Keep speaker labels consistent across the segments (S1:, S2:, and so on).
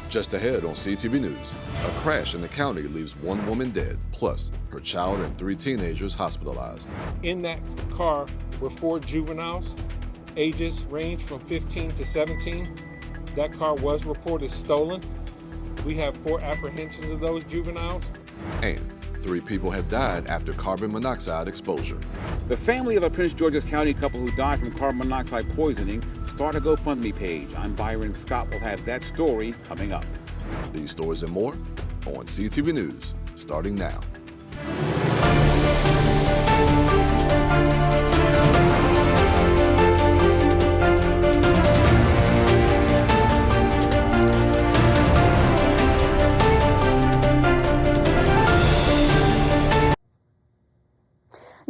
S1: Just ahead on CTV News, a crash in the county leaves one woman dead, plus her child and 3 teenagers hospitalized.
S2: In that car were 4 juveniles, ages range from 15 to 17. That car was reported stolen. We have 4 apprehensions of those juveniles.
S1: And 3 people have died after carbon monoxide exposure.
S3: The family of a Prince George's County couple who died from carbon monoxide poisoning started a GoFundMe page. I'm Byron Scott. Will have that story coming up.
S1: These stories and more on CTV News, starting now.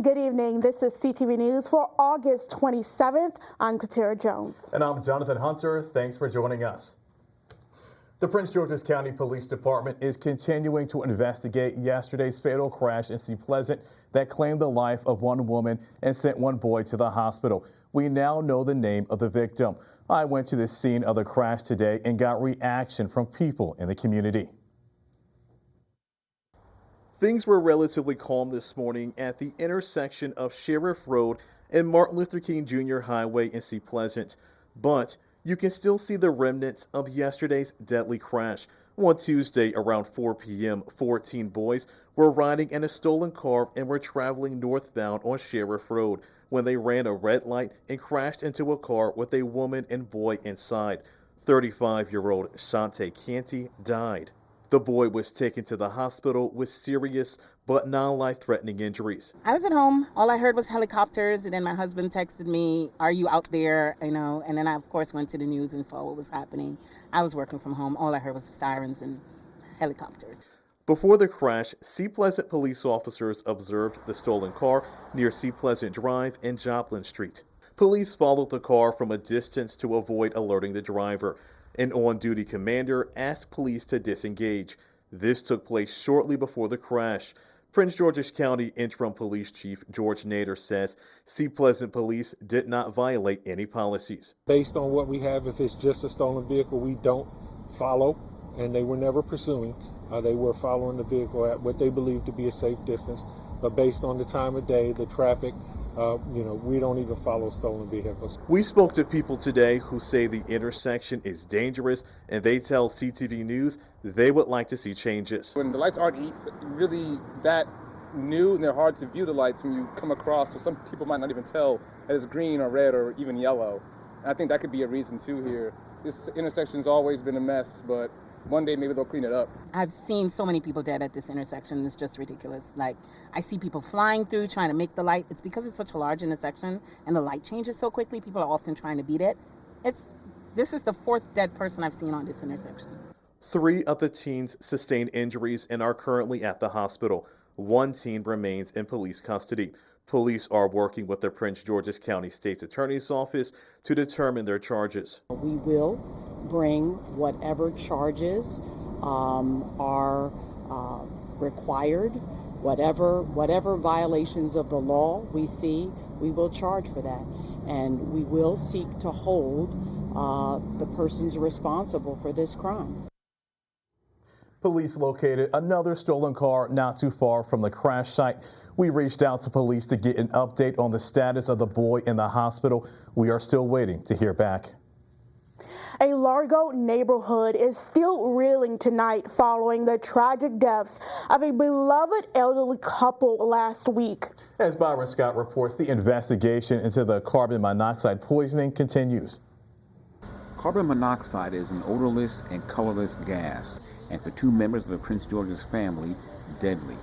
S4: Good evening. This is CTV News for August 27th. I'm Katara Jones.
S5: And I'm Jonathan Hunter. Thanks for joining us. The Prince George's County Police Department is continuing to investigate yesterday's fatal crash in Sea Pleasant that claimed the life of one woman and sent one boy to the hospital. We now know the name of the victim. I went to the scene of the crash today and got reaction from people in the community. Things were relatively calm this morning at the intersection of Sheriff Road and Martin Luther King Jr. Highway in Sea Pleasant, but you can still see the remnants of yesterday's deadly crash. On Tuesday around 4 p.m., 14 boys were riding in a stolen car and were traveling northbound on Sheriff Road when they ran a red light and crashed into a car with a woman and boy inside. 35-year-old Shante Canty died. The boy was taken to the hospital with serious but non-life-threatening injuries.
S6: I was at home. All I heard was helicopters, and then my husband texted me, "Are you out there?" And then I, of course, went to the news and saw what was happening. I was working from home. All I heard was sirens and helicopters.
S5: Before the crash, Sea Pleasant police officers observed the stolen car near Sea Pleasant Drive and Joplin Street. Police followed the car from a distance to avoid alerting the driver. An on-duty commander asked police to disengage. This took place shortly before the crash. Prince George's County Interim Police Chief George Nader says Sea Pleasant Police did not violate any policies.
S2: Based on what we have, if it's just a stolen vehicle, we don't follow, and they were never pursuing. They were following the vehicle at what they believed to be a safe distance. But based on the time of day, the traffic, we don't even follow stolen vehicles. We spoke to people today who say the intersection is dangerous, and they tell CTV News they would like to see changes.
S7: When the lights aren't really that new and they're hard to view the lights when you come across, so some people might not even tell that it's green or red or even yellow. And I think that could be a reason too here. This intersection's always been a mess, but one day maybe they'll clean it up.
S6: I've seen so many people dead at this intersection. It's just ridiculous. Like, I see people flying through trying to make the light. It's because it's such a large intersection and the light changes so quickly. People are often trying to beat it. This is the 4th dead person I've seen on this intersection.
S5: 3 of the teens sustained injuries and are currently at the hospital. 1 teen remains in police custody. Police are working with the Prince George's County State's Attorney's Office to determine their charges.
S8: We will bring whatever charges are required, whatever violations of the law we see, we will charge for that. And we will seek to hold the persons responsible for this crime.
S5: Police located another stolen car not too far from the crash site. We reached out to police to get an update on the status of the boy in the hospital. We are still waiting to hear back.
S4: A Largo neighborhood is still reeling tonight following the tragic deaths of a beloved elderly couple last week.
S5: As Byron Scott reports, the investigation into the carbon monoxide poisoning continues.
S3: Carbon monoxide is an odorless and colorless gas, and for 2 members of the Prince George's family, deadly.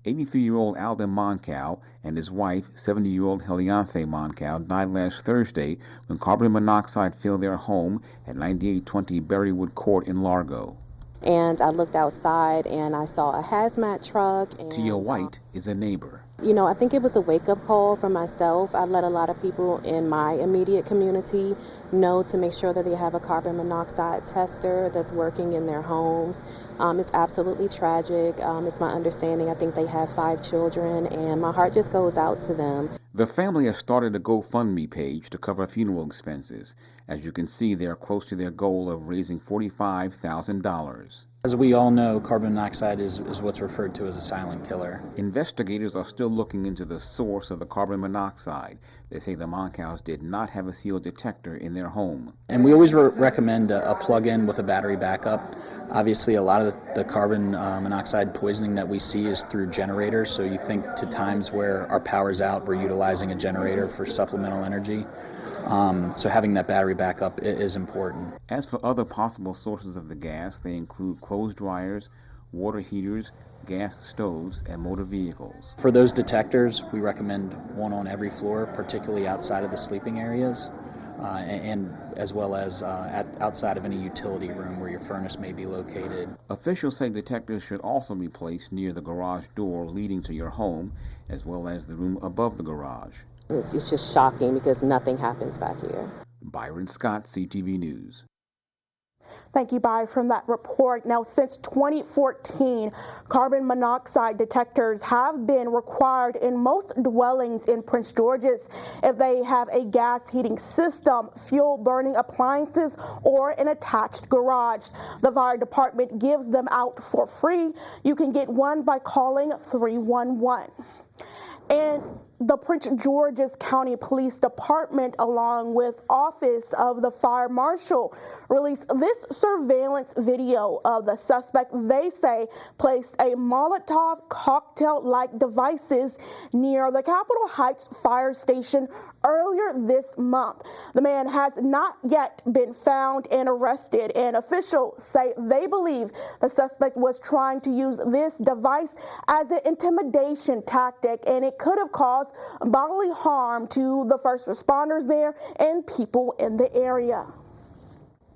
S3: 83-year-old Alden Moncal and his wife, 70-year-old Helianthe Moncal, died last Thursday when carbon monoxide filled their home at 9820 Berrywood Court in Largo.
S9: And I looked outside and I saw a hazmat truck. And,
S3: Tia White is a neighbor.
S9: I think it was a wake-up call for myself. I let a lot of people in my immediate community know to make sure that they have a carbon monoxide tester that's working in their homes. It's absolutely tragic. It's my understanding. I think they have 5 children, and my heart just goes out to them.
S3: The family has started a GoFundMe page to cover funeral expenses. As you can see, they are close to their goal of raising $45,000.
S10: As we all know, carbon monoxide is what's referred to as a silent killer.
S3: Investigators are still looking into the source of the carbon monoxide. They say the Moncows did not have a CO detector in their home.
S10: And we always recommend a plug-in with a battery backup. Obviously, a lot of the carbon monoxide poisoning that we see is through generators, so you think to times where our power's out, we're utilizing a generator for supplemental energy. So having that battery backup is important.
S3: As for other possible sources of the gas, they include clothes dryers, water heaters, gas stoves, and motor vehicles.
S10: For those detectors, we recommend one on every floor, particularly outside of the sleeping areas, and as well as outside of any utility room where your furnace may be located.
S3: Officials say detectors should also be placed near the garage door leading to your home, as well as the room above the garage.
S9: It's just shocking because nothing happens back here.
S3: Byron Scott, CTV News.
S4: Thank you, Bai, from that report. Now, since 2014, carbon monoxide detectors have been required in most dwellings in Prince George's if they have a gas heating system, fuel burning appliances, or an attached garage. The fire department gives them out for free. You can get one by calling 311. And the Prince George's County Police Department, along with Office of the Fire Marshal, released this surveillance video of the suspect they say placed a Molotov cocktail-like devices near the Capitol Heights Fire Station earlier this month. The man has not yet been found and arrested, and officials say they believe the suspect was trying to use this device as an intimidation tactic, and it could have caused bodily harm to the first responders there and people in the area.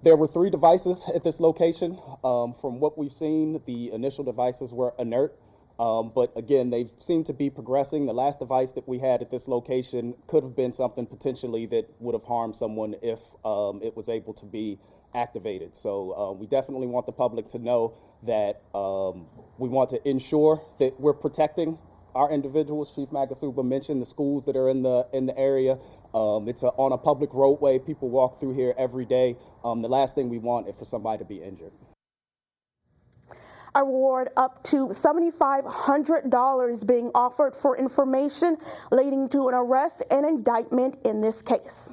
S11: There were 3 devices at this location. From what we've seen, the initial devices were inert. But again, they seem to be progressing. The last device that we had at this location could have been something potentially that would have harmed someone if it was able to be activated. So we definitely want the public to know that we want to ensure that we're protecting our individuals. Chief Magasuba mentioned the schools that are in the area. It's on a public roadway. People walk through here every day. The last thing we want is for somebody to be injured.
S4: A reward up to $7,500 being offered for information leading to an arrest and indictment in this case.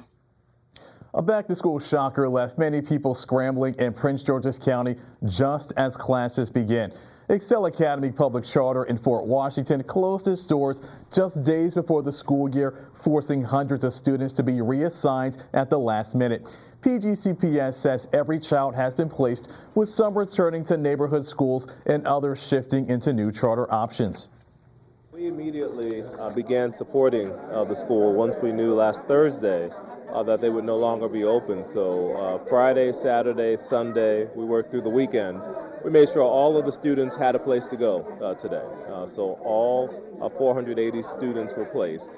S5: A back-to-school shocker left many people scrambling in Prince George's County just as classes begin. Excel Academy Public Charter in Fort Washington closed its doors just days before the school year, forcing hundreds of students to be reassigned at the last minute. PGCPS says every child has been placed, with some returning to neighborhood schools and others shifting into new charter options.
S12: We immediately began supporting the school once we knew last Thursday that they would no longer be open. So Friday, Saturday, Sunday, we worked through the weekend. We made sure all of the students had a place to go today. So all 480 students were placed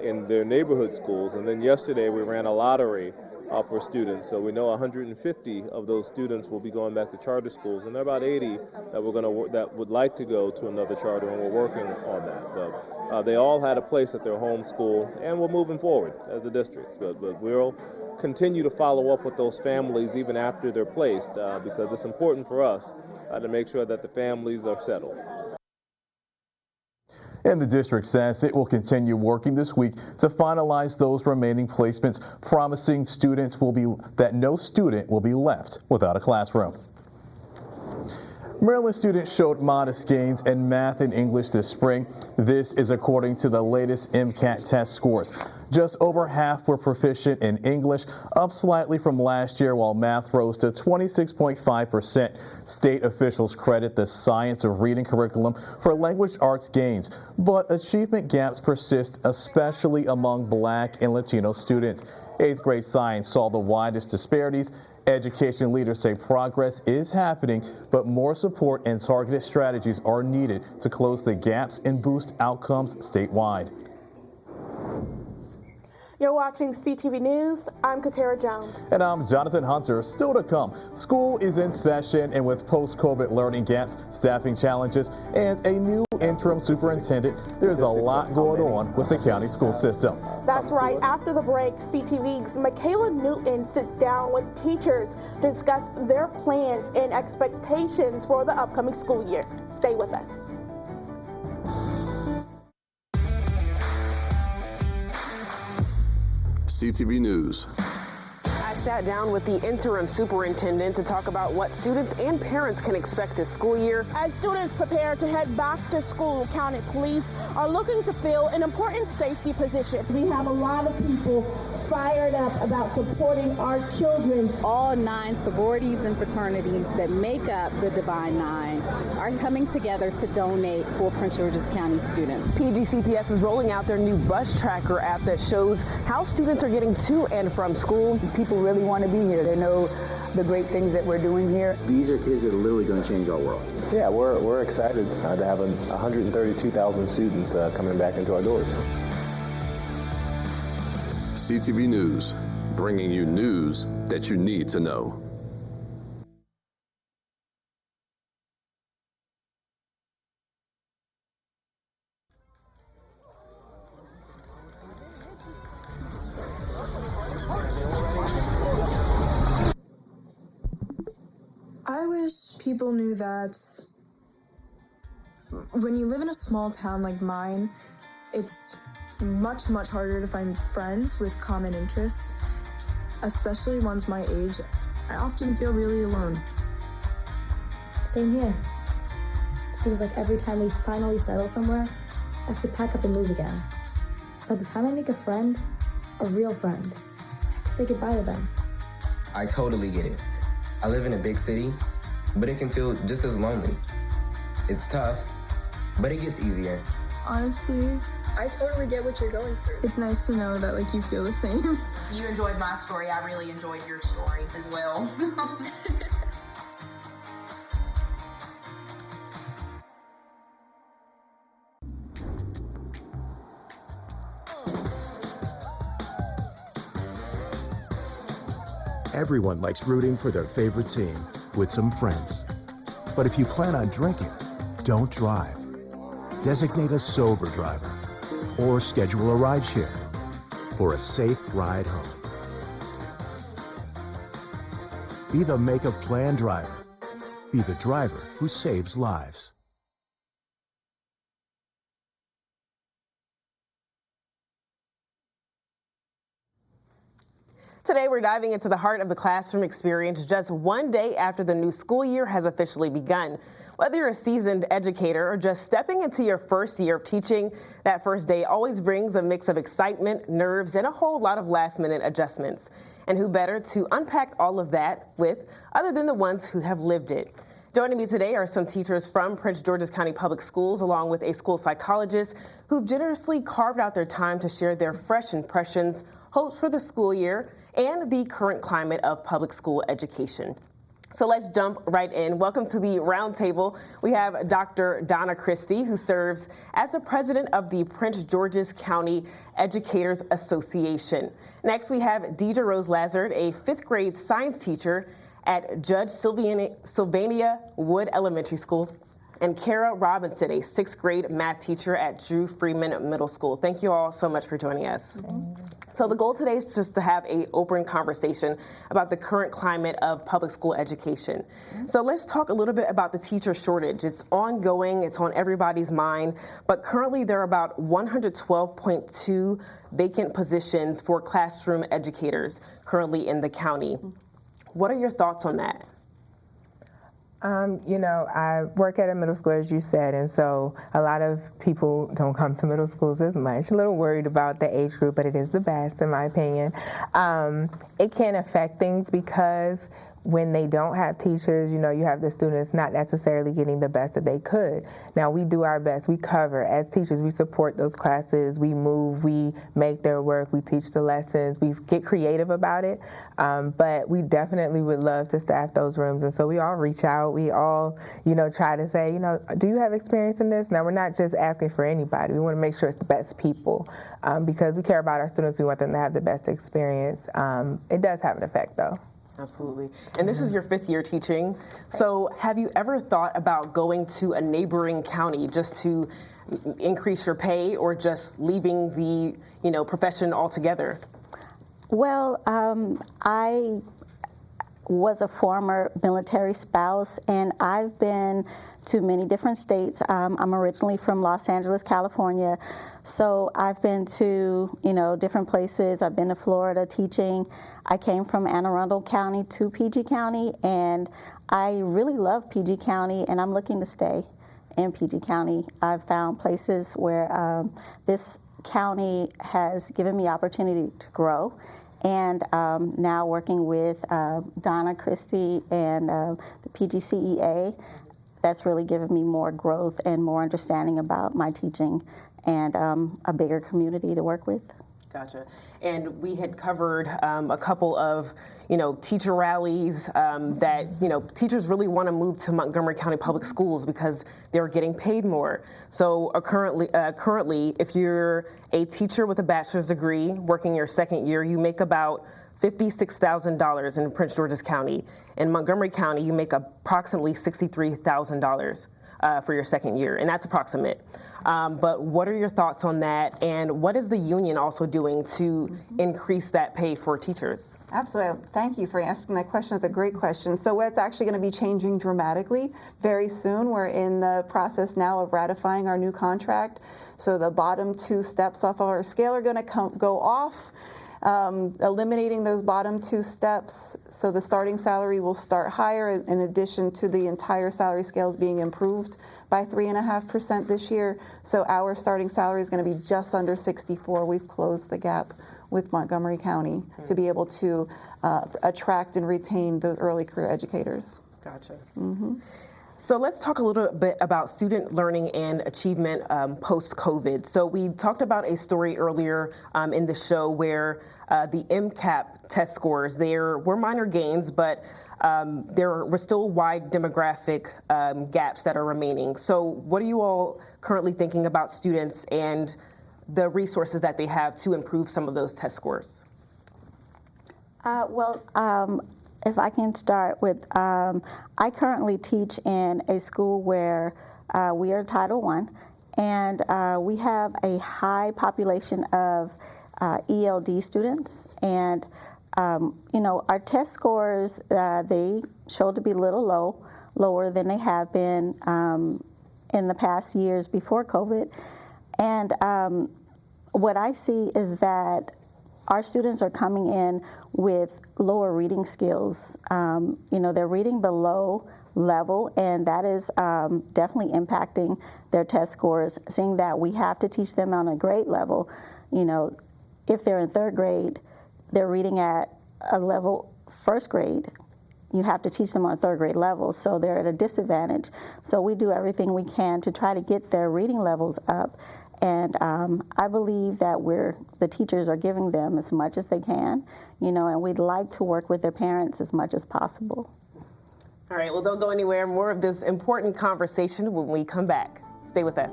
S12: in their neighborhood schools. And then yesterday we ran a lottery for students. So we know 150 of those students will be going back to charter schools, and there are about 80 that would like to go to another charter, and we're working on that. But they all had a place at their home school, and we're moving forward as a district. But we'll continue to follow up with those families even after they're placed, because it's important for us to make sure that the families are settled.
S5: And the district says it will continue working this week to finalize those remaining placements, promising that no student will be left without a classroom. Maryland students showed modest gains in math and English this spring. This is according to the latest MCAT test scores. Just over half were proficient in English, up slightly from last year, while math rose to 26.5%. State officials credit the science of reading curriculum for language arts gains, but achievement gaps persist, especially among Black and Latino students. 8th grade science saw the widest disparities. Education leaders say progress is happening, but more support and targeted strategies are needed to close the gaps and boost outcomes statewide.
S4: You're watching CTV News. I'm Katara Jones.
S13: And I'm Jonathan Hunter. Still to come, school is in session, and with post-COVID learning gaps, staffing challenges, and a new interim superintendent, there's a lot going on with the county school system.
S4: That's right. After the break, CTV's Michaela Newton sits down with teachers to discuss their plans and expectations for the upcoming school year. Stay with us.
S1: CTV News.
S14: I sat down with the interim superintendent to talk about what students and parents can expect this school year.
S4: As students prepare to head back to school, county police are looking to fill an important safety position.
S15: We have a lot of people fired up about supporting our children.
S16: All 9 sororities and fraternities that make up the Divine Nine are coming together to donate for Prince George's County students.
S14: PGCTV is rolling out their new bus tracker app that shows how students are getting to and from school.
S17: People really want to be here. They know the great things that we're doing here.
S18: These are kids that are literally going to change our world.
S12: Yeah, we're excited to have 132,000 students coming back into our doors.
S1: CTV News, bringing you news that you need to know.
S19: I wish people knew that when you live in a small town like mine, it's much harder to find friends with common interests, especially ones my age. I often feel really alone.
S20: Same here. Seems like every time we finally settle somewhere, I have to pack up and move again. By the time I make a friend, a real friend, I have to say goodbye to them.
S21: I totally get it. I live in a big city, but it can feel just as lonely. It's tough, but it gets easier.
S19: Honestly, I totally get what you're going through. It's nice to know that you feel the same.
S22: You enjoyed my story. I really enjoyed your story as well.
S23: Everyone likes rooting for their favorite team with some friends. But if you plan on drinking, don't drive. Designate a sober driver or schedule a rideshare for a safe ride home. Be the make-up plan driver. Be the driver who saves lives.
S14: Today, we're diving into the heart of the classroom experience just one day after the new school year has officially begun. Whether you're a seasoned educator or just stepping into your first year of teaching, that first day always brings a mix of excitement, nerves, and a whole lot of last-minute adjustments. And who better to unpack all of that with other than the ones who have lived it. Joining me today are some teachers from Prince George's County Public Schools, along with a school psychologist who've generously carved out their time to share their fresh impressions, hopes for the school year, and the current climate of public school education. So let's jump right in. Welcome to the roundtable. We have Dr. Donna Christie, who serves as the president of the Prince George's County Educators Association. Next, we have Deidre Rose Lazard, a 5th grade science teacher at Judge Sylvania Wood Elementary School, and Kara Robinson, a 6th grade math teacher at Drew Freeman Middle School. Thank you all so much for joining us. So the goal today is just to have an open conversation about the current climate of public school education. So let's talk a little bit about the teacher shortage. It's ongoing, it's on everybody's mind, but currently there are about 112.2 vacant positions for classroom educators currently in the county. What are your thoughts on that?
S24: You know, I work at a middle school, as you said, and so a lot of people don't come to middle schools as much. A little worried about the age group, but it is the best, in my opinion. It can affect things because when they don't have teachers, you have the students not necessarily getting the best that they could. Now, we do our best. We cover. As teachers, we support those classes. We move. We make their work. We teach the lessons. We get creative about it. But we definitely would love to staff those rooms. And so we all reach out. We all, try to say, do you have experience in this? Now, we're not just asking for anybody. We want to make sure it's the best people because we care about our students. We want them to have the best experience. It does have an effect, though.
S14: Absolutely. And this is your 5th year teaching. So have you ever thought about going to a neighboring county just to increase your pay or just leaving the, profession altogether?
S2: Well, I was a former military spouse, and I've been to many different states. I'm originally from Los Angeles, California, so I've been to, different places. I've been to Florida teaching. I came from Anne Arundel County to PG County, and I really love PG County, and I'm looking to stay in PG County. I've found places where this county has given me opportunity to grow, and now working with Donna Christie and the PGCEA, that's really given me more growth and more understanding about my teaching and a bigger community to work with.
S14: Gotcha. And we had covered a couple of, teacher rallies that, teachers really want to move to Montgomery County Public Schools because they're getting paid more. So currently, if you're a teacher with a bachelor's degree working your 2nd year, you make about $56,000 in Prince George's County. In Montgomery County, you make approximately $63,000 for your 2nd year, and that's approximate. But what are your thoughts on that, and what is the union also doing to increase that pay for teachers?
S6: Absolutely. Thank you for asking that question. It's a great question. So it's actually going to be changing dramatically very soon. We're in the process now of ratifying our new contract. So the bottom 2 steps off of our scale are going to go off. Eliminating those bottom 2 steps, so the starting salary will start higher in addition to the entire salary scales being improved by 3.5% this year. So our starting salary is going to be just under 64. We've closed the gap with Montgomery County to be able to attract and retain those early career educators.
S14: Gotcha. So let's talk a little bit about student learning and achievement post-COVID. So we talked about a story earlier in the show where the MCAP test scores, there were minor gains, but there were still wide demographic gaps that are remaining. So what are you all currently thinking about students and the resources that they have to improve some of those test scores?
S2: If I can start with, I currently teach in a school where we are Title I, and we have a high population of ELD students, and our test scores, they show to be a little lower than they have been in the past years before COVID. And what I see is that our students are coming in with lower reading skills. They're reading below level, and that is definitely impacting their test scores, seeing that we have to teach them on a grade level. If they're in 3rd grade, they're reading at a level 1st grade. You have to teach them on a 3rd grade level, so they're at a disadvantage. So we do everything we can to try to get their reading levels up. And I believe that the teachers are giving them as much as they can, and we'd like to work with their parents as much as possible.
S14: All right, well, don't go anywhere. More of this important conversation when we come back. Stay with us.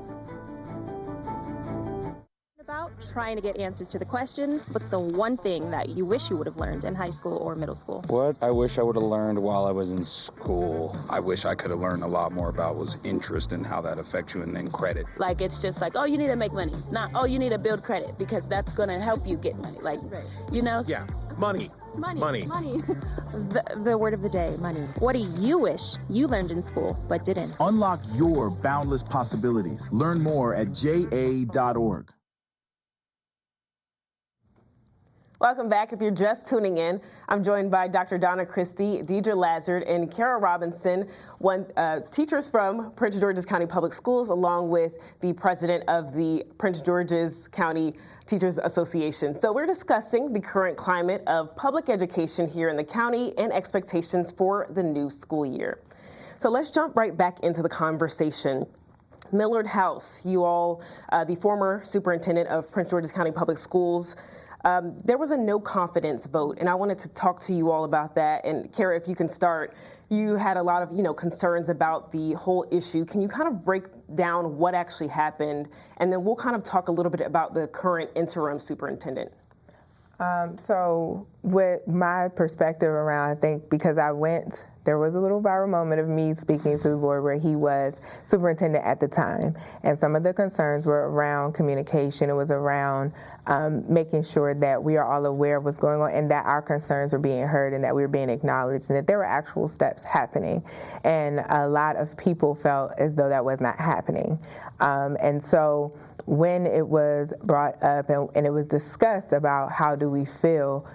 S7: About trying to get answers to the question, what's the one thing that you wish you would have learned in high school or middle school?
S8: What I wish I would have learned while I was in school, I wish I could have learned a lot more about was interest and how that affects you, and then credit.
S25: Like, it's just like, oh, you need to make money. Not, oh, you need to build credit because that's going to help you get money. Like,
S26: Yeah, money.
S7: Money. The word of the day, money. What do you wish you learned in school but didn't?
S23: Unlock your boundless possibilities. Learn more at ja.org.
S14: Welcome back. If you're just tuning in, I'm joined by Dr. Donna Christie, Deidre Lazard, and Kara Robinson, teachers from Prince George's County Public Schools, along with the president of the Prince George's County Teachers Association. So we're discussing the current climate of public education here in the county and expectations for the new school year. So let's jump right back into the conversation. Millard House, you all, the former superintendent of Prince George's County Public Schools, there was a no confidence vote, and I wanted to talk to you all about that. And Kara, if you can start, you had a lot of concerns about the whole issue. Can you kind of break down what actually happened, and then we'll kind of talk a little bit about the current interim superintendent.
S24: So with my perspective around, I think because there was a little viral moment of me speaking to the board where he was superintendent at the time. And some of the concerns were around communication. It was around making sure that we are all aware of what's going on and that our concerns were being heard and that we were being acknowledged and that there were actual steps happening. And a lot of people felt as though that was not happening. And so when it was brought up and it was discussed about how do we feel,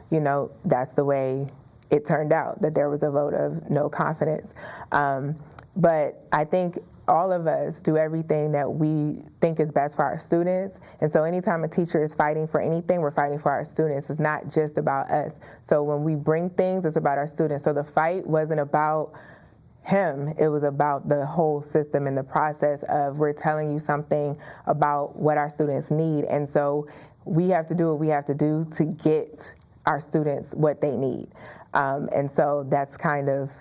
S24: that's the way it turned out, that there was a vote of no confidence. But I think all of us do everything that we think is best for our students. And so anytime a teacher is fighting for anything, we're fighting for our students. It's not just about us. So when we bring things, it's about our students. So the fight wasn't about him, it was about the whole system and the process of we're telling you something about what our students need. And so we have to do what we have to do to get our students what they need. And so that's kind of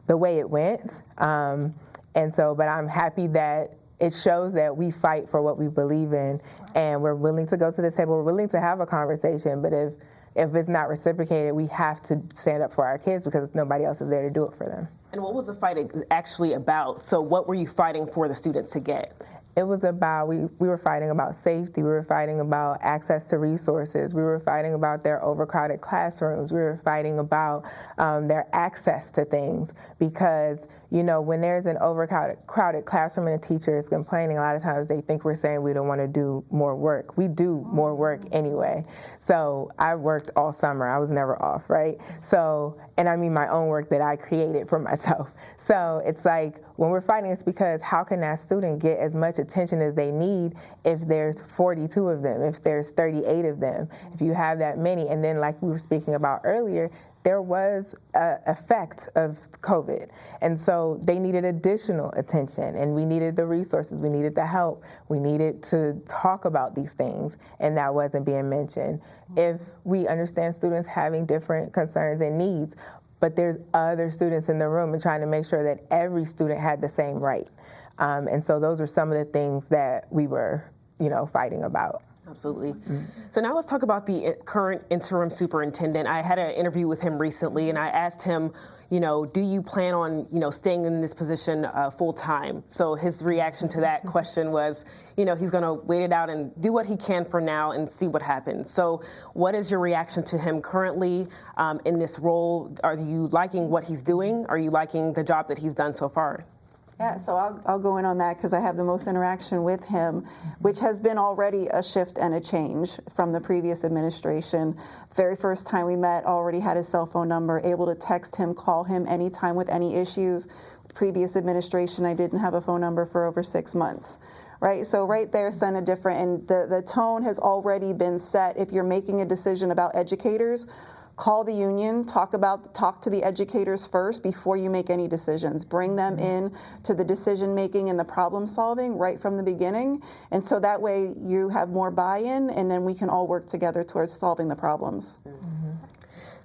S24: the way it went. But I'm happy that it shows that we fight for what we believe in and we're willing to go to the table, we're willing to have a conversation, but if it's not reciprocated, we have to stand up for our kids because nobody else is there to do it for them.
S14: And what was the fight actually about? So what were you fighting for the students to get?
S24: It was about, we were fighting about safety, we were fighting about access to resources, we were fighting about their overcrowded classrooms, we were fighting about their access to things because, when there's an overcrowded classroom and a teacher is complaining, a lot of times they think we're saying we don't want to do more work. We do more work anyway. So I worked all summer, I was never off, right? So, and I mean my own work that I created for myself. So it's like, when we're fighting, it's because how can that student get as much attention as they need if there's 42 of them, if there's 38 of them, if you have that many? And then like we were speaking about earlier, there was an effect of COVID. And so they needed additional attention and we needed the resources, we needed the help, we needed to talk about these things, and that wasn't being mentioned. If we understand students having different concerns and needs, but there's other students in the room and trying to make sure that every student had the same right. And so those are some of the things that we were, fighting about.
S14: Absolutely. So now let's talk about the current interim superintendent. I had an interview with him recently and I asked him, do you plan on, staying in this position full time? So his reaction to that question was, he's going to wait it out and do what he can for now and see what happens. So what is your reaction to him currently in this role? Are you liking what he's doing? Are you liking the job that he's done so far?
S6: Yeah, so I'll go in on that because I have the most interaction with him, which has been already a shift and a change from the previous administration. Very first time we met, already had his cell phone number, able to text him, call him anytime with any issues. With the previous administration, I didn't have a phone number for over 6 months. Right, so right there sent a different, and the tone has already been set. If you're making a decision about educators, call the union, talk to the educators first before you make any decisions. Bring them in to the decision making and the problem solving right from the beginning. And so that way you have more buy-in and then we can all work together towards solving the problems.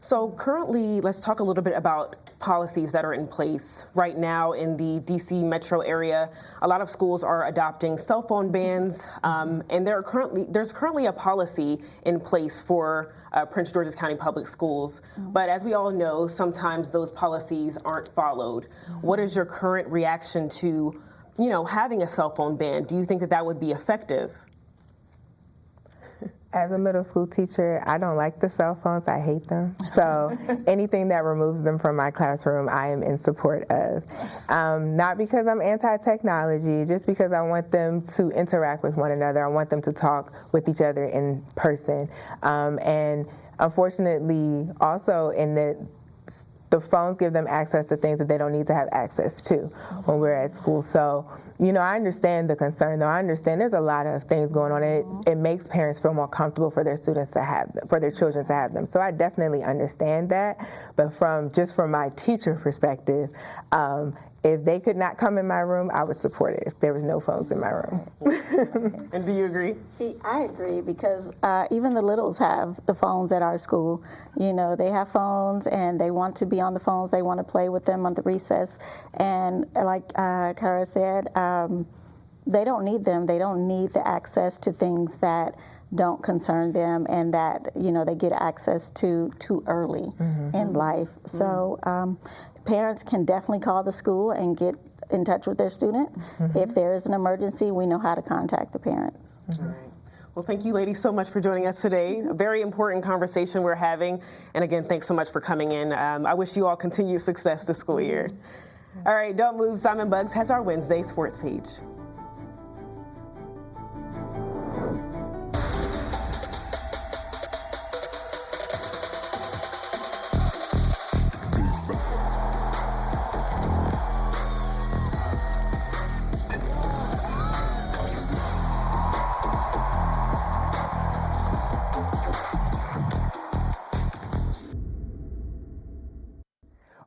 S14: So currently, let's talk a little bit about policies that are in place right now in the DC metro area. A lot of schools are adopting cell phone bans, and there's currently a policy in place for Prince George's County Public Schools. But as we all know, sometimes those policies aren't followed. What is your current reaction to, having a cell phone ban? Do you think that would be effective?
S24: As a middle school teacher, I don't like the cell phones. I hate them. So anything that removes them from my classroom, I am in support of. Not because I'm anti-technology, just because I want them to interact with one another. I want them to talk with each other in person. And unfortunately, also in the the phones give them access to things that they don't need to have access to when we're at school. So, you know, I understand the concern, though. I understand there's a lot of things going on. It makes parents feel more comfortable for their students to have them, for their children to have them. So I definitely understand that. But from my teacher perspective, if they could not come in my room, I would support it if there was no phones in my room.
S14: And do you agree?
S2: I agree, because even the littles have the phones at our school. You know, they have phones and they want to be on the phones. They want to play with them on the recess. And like Kara said, they don't need them. They don't need the access to things that don't concern them and that, you know, they get access to too early in life. So parents can definitely call the school and get in touch with their student. If there is an emergency, we know how to contact the parents.
S14: All right. Well, thank you, ladies, so much for joining us today. A very important conversation we're having. And again, thanks so much for coming in. I wish you all continued success this school year. All right, don't move. Simon Buggs has our Wednesday sports page.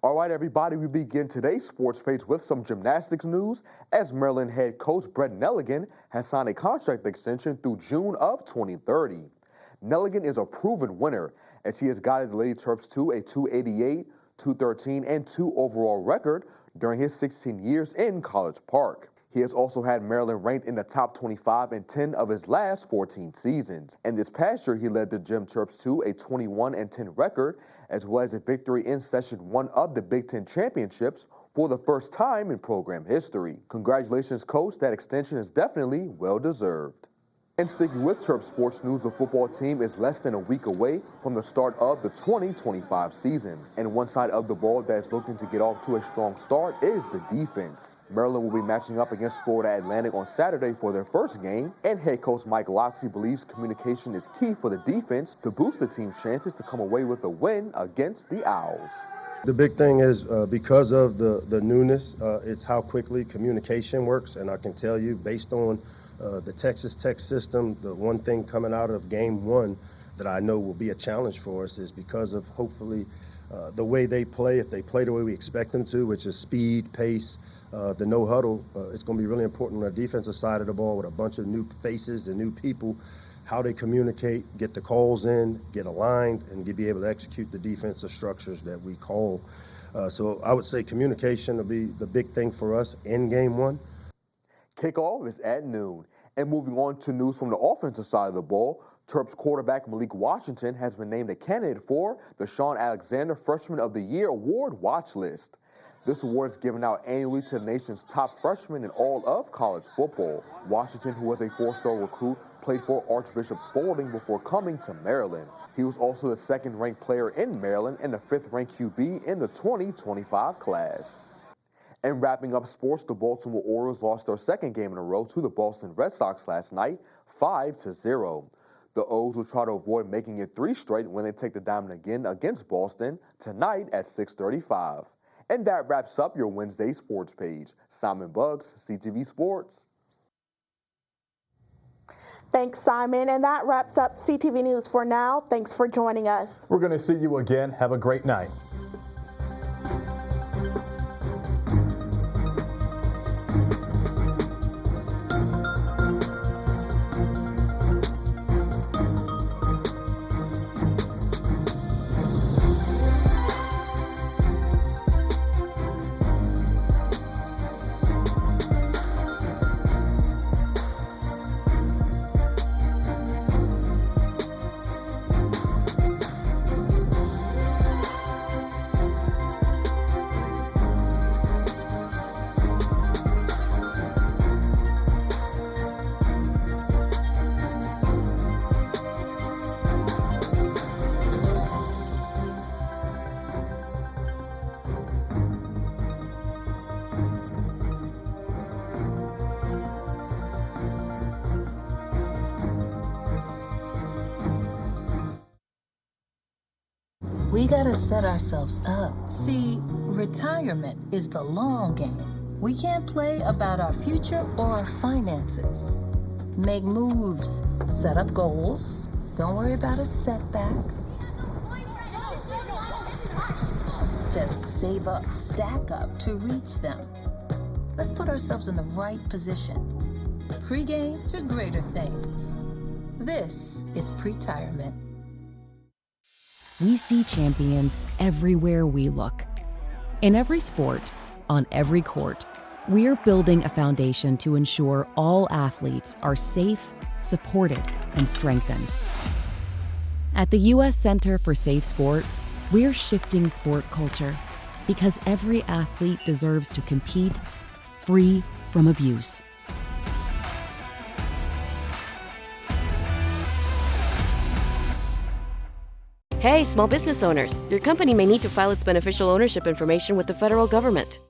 S3: All right, everybody, we begin today's sports page with some gymnastics news, as Maryland head coach Brett Nelligan has signed a contract extension through June of 2030. Nelligan is a proven winner, as he has guided the Lady Terps to a 288, 213, and 2 overall record during his 16 years in College Park. He has also had Maryland ranked in the top 25 in 10 of his last 14 seasons. And this past year, he led the Gym Terps to a 21-10 record, as well as a victory in Session 1 of the Big Ten Championships for the first time in program history. Congratulations, Coach. That extension is definitely well-deserved. And sticking with Terp sports news, the football team is less than a week away from the start of the 2025 season. And one side of the ball that's looking to get off to a strong start is the defense. Maryland will be matching up against Florida Atlantic on Saturday for their first game, and head coach Mike Lotsey believes communication is key for the defense to boost the team's chances to come away with a win against the Owls.
S5: The big thing is because of the newness, it's how quickly communication works, and I can tell you, based on the Texas Tech system, the one thing coming out of game 1 that I know will be a challenge for us is because of hopefully the way they play. If they play the way we expect them to, which is speed, pace, the no huddle, it's going to be really important on the defensive side of the ball with a bunch of new faces and new people, how they communicate, get the calls in, get aligned, and be able to execute the defensive structures that we call. So I would say communication will be the big thing for us in game 1.
S3: Kickoff is at noon. And moving on to news from the offensive side of the ball, Terps quarterback Malik Washington has been named a candidate for the Sean Alexander Freshman of the Year Award watch list. This award is given out annually to the nation's top freshmen in all of college football. Washington, who was a 4-star recruit, played for Archbishop Spalding before coming to Maryland. He was also the 2nd-ranked player in Maryland and the 5th-ranked QB in the 2025 class. And wrapping up sports, the Baltimore Orioles lost their 2nd game in a row to the Boston Red Sox last night, 5-0. The O's will try to avoid making it 3 straight when they take the diamond again against Boston tonight at 6:35. And that wraps up your Wednesday sports page. Simon Buggs, CTV Sports.
S4: Thanks, Simon. And that wraps up CTV News for now. Thanks for joining us.
S9: We're going to see you again. Have a great night.
S10: We gotta set ourselves up. See, retirement is the long game. We can't play about our future or our finances. Make moves, set up goals. Don't worry about a setback. Just save up, stack up to reach them. Let's put ourselves in the right position. Pre-game to greater things. This is Pretirement.
S11: We see champions everywhere we look. In every sport, on every court, we're building a foundation to ensure all athletes are safe, supported, and strengthened. At the U.S. Center for Safe Sport, we're shifting sport culture because every athlete deserves to compete free from abuse.
S13: Hey, small business owners, your company may need to file its beneficial ownership information with the federal government.